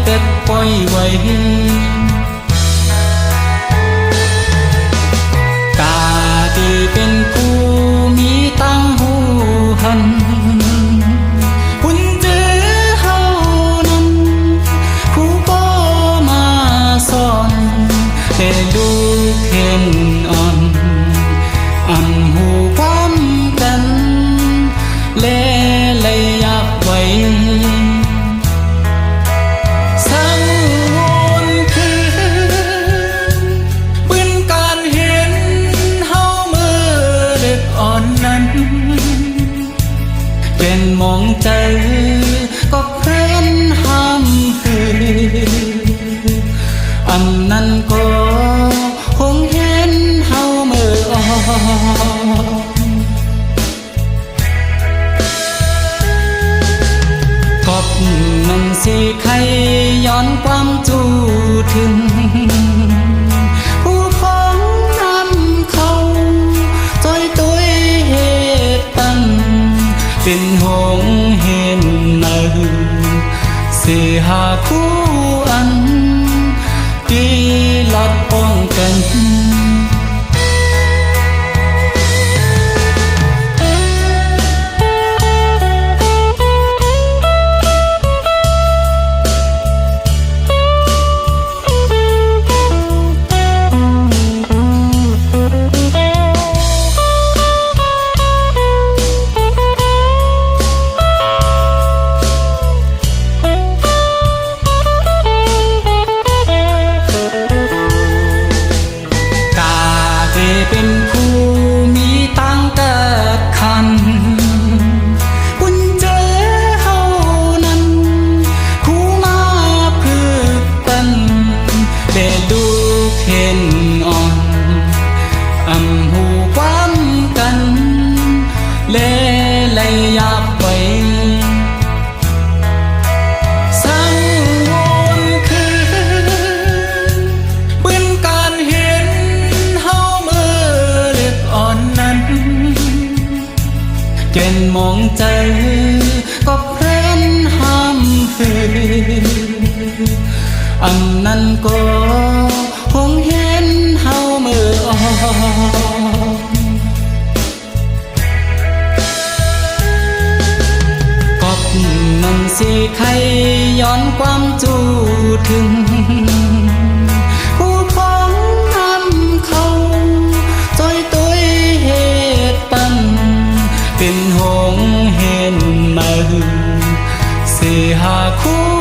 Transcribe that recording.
เป็ดปล่อยไว้กาดีเป็นผู้มีตั้งหูหันหุ่นเจอเฮานั้นผู้บ่มาสอนแต่ลูกเห็นอ่อนอันหูความกันและเลยอยากไว้สังวนคือปืนการเห็นเฮาเมื่อเด็กอ่อนนั้นเป็นมองใจก็เพื่อนห้ามคืออันนั้นก็คงเห็นเฮาเมื่ออ่อนกบนั้นสิใครย้อนความจูถึงผู้ของนำเขาจอยตัวเหตุตันเป็นหงเห็นเนอสิหาคู่อันดีลัดป้องกันเป็นผู้มีตั้งแต่คันบุญเจอเฮานั้นคู่มาพึกกันแต่ลูกเห็นอ่อนอำหูความกันและเลยอยากไว้เกณฑ์มองใจก็เพื่อนห้ามฝืนอันนั้นก็คงเห็นเฮาเมื่ออ่อนกบนั้นสิใครย้อนความจูถึงผู้ของนำเขาจอยตัวเหตุปันเป็นหงเห็นมาสิหาคู่